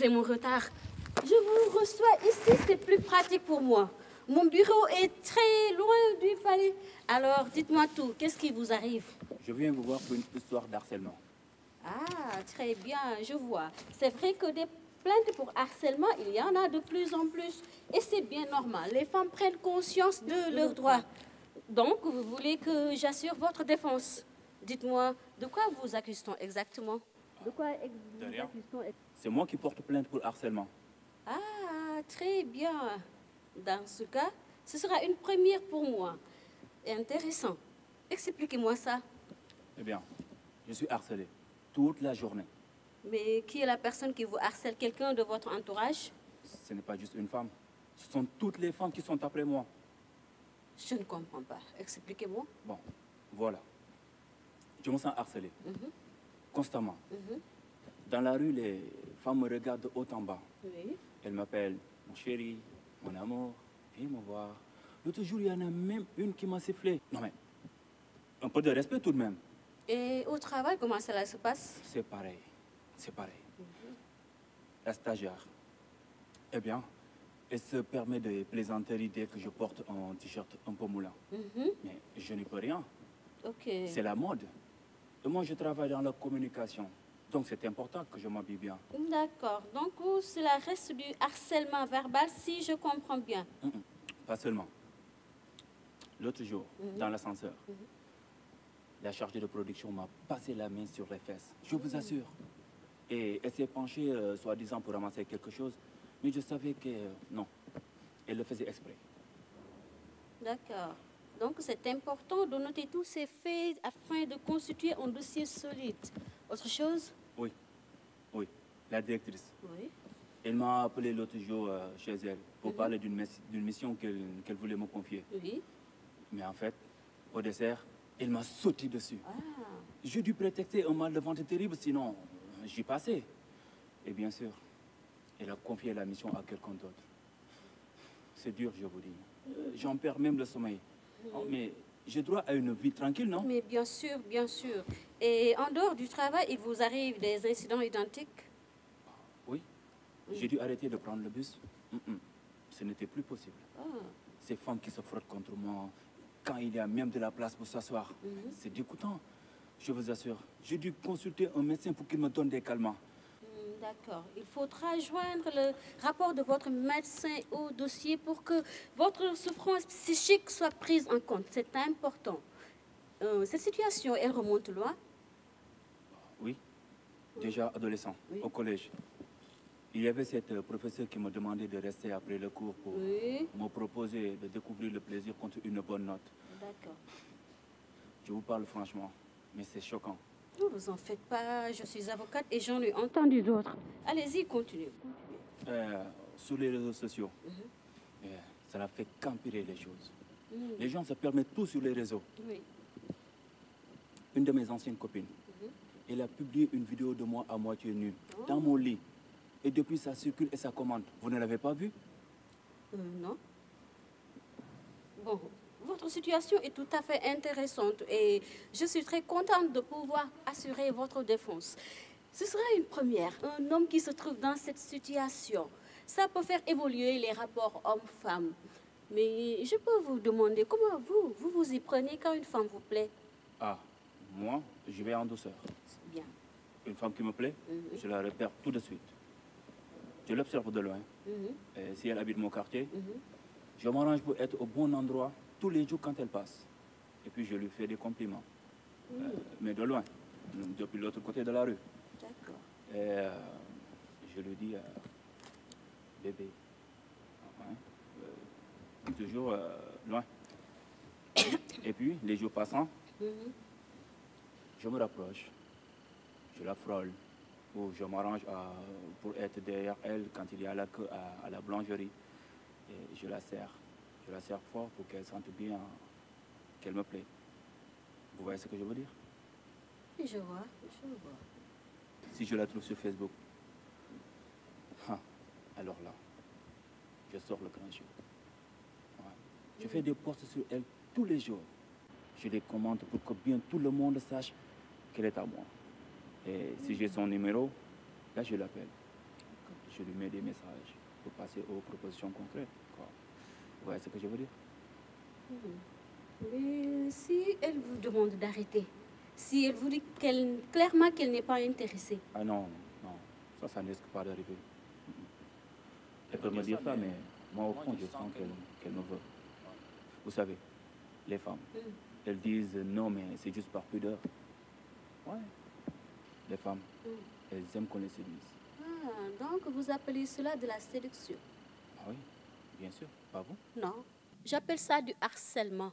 excusez mon retard. Je vous reçois ici, c'est plus pratique pour moi. Mon bureau est très loin du palais. Alors, dites-moi tout, qu'est-ce qui vous arrive? Je viens vous voir pour une histoire d'harcèlement. Ah, très bien, je vois. C'est vrai que des plaintes pour harcèlement, il y en a de plus en plus. Et c'est bien normal, les femmes prennent conscience de leurs droits. Donc, vous voulez que j'assure votre défense? Dites-moi, de quoi vous accuse-t-on exactement? De quoi De rien. C'est moi qui porte plainte pour harcèlement. Ah, très bien. Dans ce cas, ce sera une première pour moi. Intéressant. Expliquez-moi ça. Eh bien, je suis harcelé toute la journée. Mais qui est la personne qui vous harcèle? Quelqu'un de votre entourage? Ce n'est pas juste une femme. Ce sont toutes les femmes qui sont après moi. Je ne comprends pas. Expliquez-moi. Bon, voilà. Je me sens harcelé. Constamment. Dans la rue, les femmes me regardent de haut en bas. Oui. Elles m'appellent mon chéri, mon amour, viens me voir. L'autre jour, il y en a même une qui m'a sifflé. Non mais, un peu de respect tout de même. Et au travail, comment cela se passe? C'est pareil, c'est pareil. La stagiaire, eh bien, elle se permet de plaisanteries dès que je porte un t-shirt un peu moulant. Mais je n'y peux rien. Ok. C'est la mode. Et moi, je travaille dans la communication. Donc, c'est important que je m'habille bien. D'accord. Donc, cela reste du harcèlement verbal, si je comprends bien. Pas seulement. L'autre jour, dans l'ascenseur, la chargée de production m'a passé la main sur les fesses. Je vous assure. Et elle s'est penchée, soi-disant, pour ramasser quelque chose. Mais je savais que non. Elle le faisait exprès. D'accord. Donc, c'est important de noter tous ces faits afin de constituer un dossier solide. Autre chose? Oui, oui, la directrice. Oui. Elle m'a appelé l'autre jour chez elle pour parler d'une mission qu'elle voulait me confier. Oui. Mais en fait, au dessert, elle m'a sauté dessus. Ah. J'ai dû prétexter un mal de ventre terrible, sinon j'y passais. Et bien sûr, elle a confié la mission à quelqu'un d'autre. C'est dur, je vous dis. J'en perds même le sommeil. Oh, mais j'ai droit à une vie tranquille, non? Mais bien sûr, bien sûr. Et en dehors du travail, il vous arrive des incidents identiques? Oui. J'ai dû arrêter de prendre le bus. Ce n'était plus possible. Ces femmes qui se frottent contre moi, quand il y a même de la place pour s'asseoir, c'est dégoûtant. Je vous assure, j'ai dû consulter un médecin pour qu'il me donne des calmants. D'accord. Il faudra joindre le rapport de votre médecin au dossier pour que votre souffrance psychique soit prise en compte. C'est important. Cette situation, elle remonte loin? Oui, déjà adolescent, au collège. Il y avait cette professeure qui me demandait de rester après le cours pour me proposer de découvrir le plaisir contre une bonne note. D'accord. Je vous parle franchement, mais c'est choquant. Ne vous en faites pas, je suis avocate et j'en ai entendu d'autres. Allez-y, continuez. Sur les réseaux sociaux, ça n'a fait qu'empirer les choses. Les gens se permettent tout sur les réseaux. Oui. Une de mes anciennes copines, elle a publié une vidéo de moi à moitié nue, dans mon lit. Et depuis, ça circule et ça commente. Vous ne l'avez pas vu? Non. Bon, votre situation est tout à fait intéressante et je suis très contente de pouvoir assurer votre défense. Ce sera une première, un homme qui se trouve dans cette situation. Ça peut faire évoluer les rapports hommes-femmes. Mais je peux vous demander comment vous y prenez quand une femme vous plaît? Ah, moi, je vais en douceur. C'est bien. Une femme qui me plaît, je la repère tout de suite. Je l'observe de loin. Et si elle habite mon quartier, je m'arrange pour être au bon endroit tous les jours quand elle passe. Et puis je lui fais des compliments. Mais de loin, depuis l'autre côté de la rue. D'accord. Et je lui dis, bébé, toujours loin. Et puis, les jours passant, je me rapproche, je la frôle, ou je m'arrange pour être derrière elle quand il y a la queue à la boulangerie. Et je la serre fort pour qu'elle sente bien qu'elle me plaît. Vous voyez ce que je veux dire? Oui, je vois, je vois. Si je la trouve sur Facebook, alors là, je sors le grand jeu. Ouais. Je fais des posts sur elle tous les jours. Je les commente pour que bien tout le monde sache qu'elle est à moi. Et si j'ai son numéro, là je l'appelle. je lui mets des messages pour passer aux propositions concrètes, quoi. Vous voyez ce que je veux dire? Mais si elle vous demande d'arrêter, si elle vous dit clairement qu'elle n'est pas intéressée. Ah non, non, ça ne risque pas d'arriver. Elle peut me dire ça, mais moi au fond, je sens qu'elle me veut. Vous savez, les femmes, elles disent non, mais c'est juste par pudeur. Ouais, les femmes, elles aiment qu'on les séduise. Ah, donc vous appelez cela de la séduction? Ah oui, bien sûr, pas vous? Non, j'appelle ça du harcèlement.